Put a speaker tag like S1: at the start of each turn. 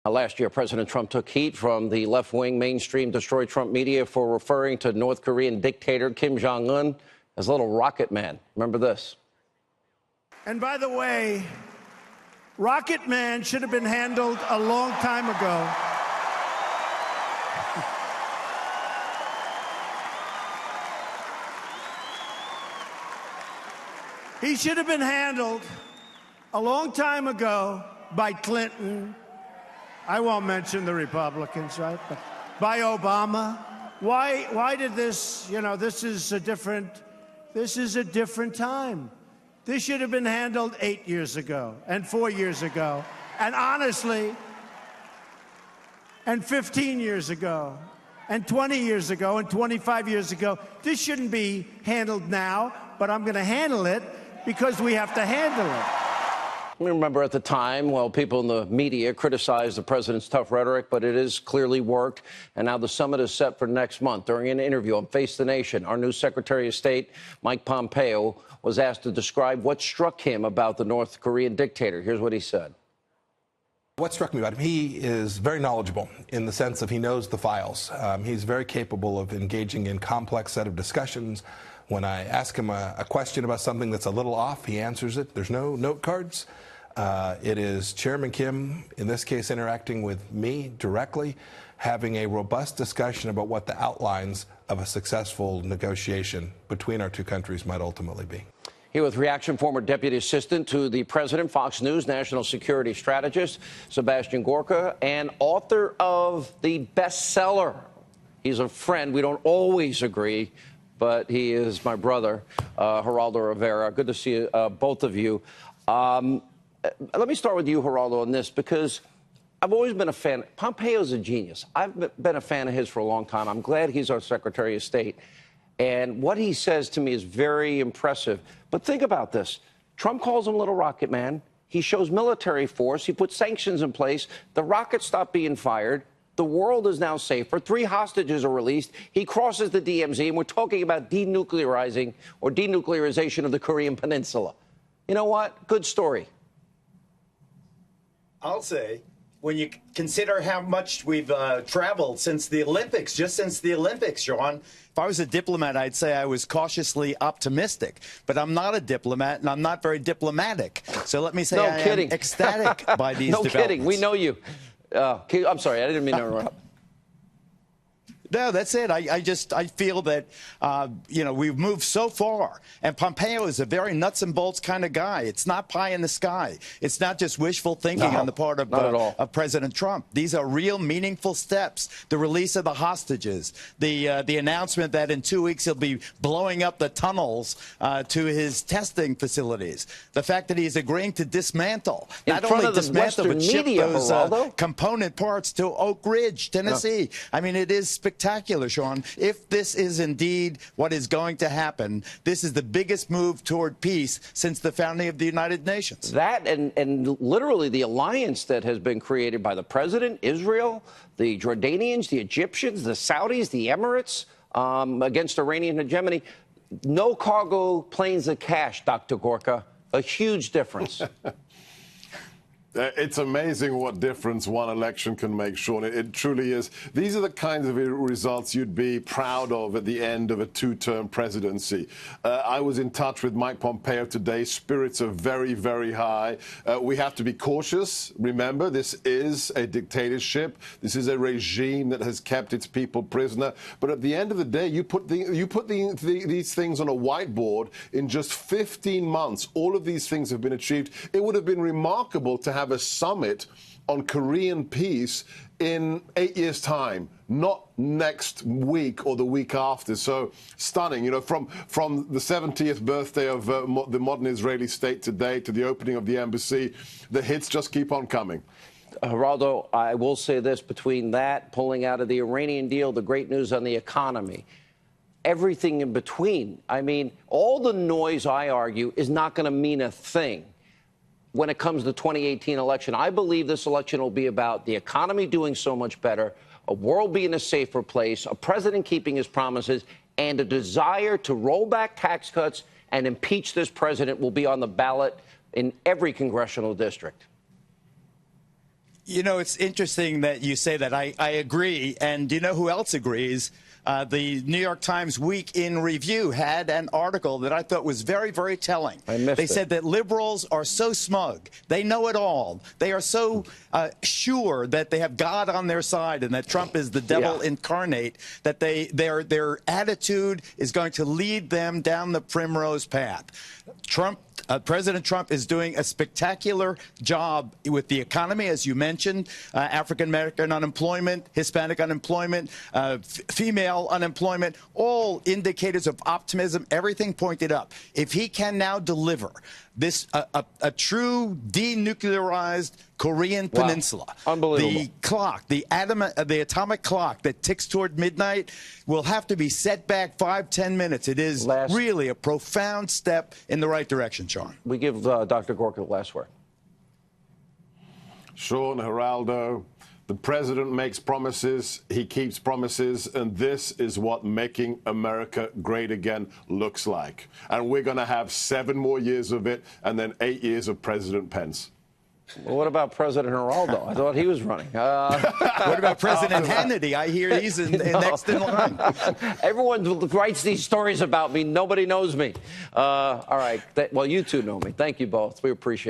S1: Last year, President Trump took heat from the left-wing mainstream Destroy Trump media for referring to North Korean dictator Kim Jong-un as a little rocket man. Remember this.
S2: And by the way, Rocket Man should have been handled a long time ago. He should have been handled a long time ago by Clinton. I won't mention the Republicans, right? But by Obama. Why did this, this is a different time. This should have been handled 8 years ago and 4 years ago. And honestly, and 15 years ago, and 20 years ago, and 25 years ago. This shouldn't be handled now, but I'm going to handle it because we have to handle it.
S1: Remember at the time, well, people in the media criticized the president's tough rhetoric, but it has clearly worked. And now the summit is set for next month. During an interview on Face the Nation, our new Secretary of State, Mike Pompeo, was asked to describe what struck him about the North Korean dictator. Here's what he said.
S3: What struck me about him, he is very knowledgeable in the sense of he knows the files. He's very capable of engaging in complex set of discussions. When I ask him a question about something that's a little off, he answers it. There's no note cards. It is Chairman Kim, in this case, interacting with me directly, having a robust discussion about what the outlines of a successful negotiation between our two countries might ultimately be.
S1: Here with reaction, former deputy assistant to the president, Fox News national security strategist, Sebastian Gorka, and author of the bestseller. He's a friend. We don't always agree, but he is my brother, Geraldo Rivera. Good to see both of you. Let me start with you, Geraldo, on this, because I've always been a fan. Pompeo's a genius. I've been a fan of his for a long time. I'm glad he's our Secretary of State. And what he says to me is very impressive. But think about this. Trump calls him Little Rocket Man. He shows military force. He puts sanctions in place. The rockets stop being fired. The world is now safer. 3 hostages are released. He crosses the DMZ, and we're talking about denuclearizing or denuclearization of the Korean Peninsula. You know what? Good story.
S4: I'll say, when you consider how much we've traveled since the Olympics, just since the Olympics, Sean, if I was a diplomat, I'd say I was cautiously optimistic. But I'm not a diplomat, and I'm not very diplomatic. So let me say I am ecstatic by these developments.
S1: No kidding. We know you. I'm sorry. I didn't mean to interrupt.
S4: No, that's it. I feel that, we've moved so far. And Pompeo is a very nuts and bolts kind of guy. It's not pie in the sky. It's not just wishful thinking on the part of President Trump. These are real, meaningful steps. The release of the hostages, the announcement that in 2 weeks he'll be blowing up the tunnels to his testing facilities. The fact that he's agreeing to dismantle, not only dismantle, but ship those component parts to Oak Ridge, Tennessee. I mean, it is spectacular. Sean. If this is indeed what is going to happen, this is the biggest move toward peace since the founding of the United Nations.
S1: That and literally the alliance that has been created by the president, Israel, the Jordanians, the Egyptians, the Saudis, the Emirates against Iranian hegemony. No cargo planes of cash, Dr. Gorka. A huge difference.
S5: It's amazing what difference one election can make, Sean. It truly is. These are the kinds of results you'd be proud of at the end of a 2-term presidency. I was in touch with Mike Pompeo today. Spirits are very, very high. We have to be cautious. Remember, this is a dictatorship. This is a regime that has kept its people prisoner. But at the end of the day, you put these things on a whiteboard in just 15 months. All of these things have been achieved. It would have been remarkable to have a summit on Korean peace in 8 years' time, not next week or the week after. So stunning, from the 70th birthday of the modern Israeli state today to the opening of the embassy, the hits just keep on coming.
S1: Geraldo, I will say this, between that, pulling out of the Iranian deal, the great news on the economy, everything in between. I mean, all the noise, I argue, is not going to mean a thing when it comes to the 2018 election. I believe this election will be about the economy doing so much better, a world being a safer place, a president keeping his promises, and a desire to roll back tax cuts and impeach this president will be on the ballot in every congressional district.
S4: You know, it's interesting that you say that. I agree. And you know who else agrees? The New York Times Week in Review had an article that I thought was very, very telling. They said that liberals are so smug. They know it all. They are so sure that they have God on their side and that Trump is the devil incarnate, that their attitude is going to lead them down the primrose path. President Trump is doing a spectacular job with the economy, as you mentioned, African-American unemployment, Hispanic unemployment, female unemployment, all indicators of optimism, everything pointed up. If he can now deliver this a true denuclearized Korean Peninsula,
S1: unbelievable.
S4: the clock, the atomic clock that ticks toward midnight will have to be set back 5-10 minutes. It is really a profound step in the right direction, Sean.
S1: We give Dr. Gorka the last word.
S5: Sean, Geraldo, the president makes promises, he keeps promises, and this is what making America great again looks like. And we're going to have 7 more years of it and then 8 years of President Pence.
S1: Well, what about President Geraldo? I thought he was running.
S4: What about President Hannity? I hear he's next in line.
S1: Everyone writes these stories about me. Nobody knows me. All right. Well, you two know me. Thank you both. We appreciate it.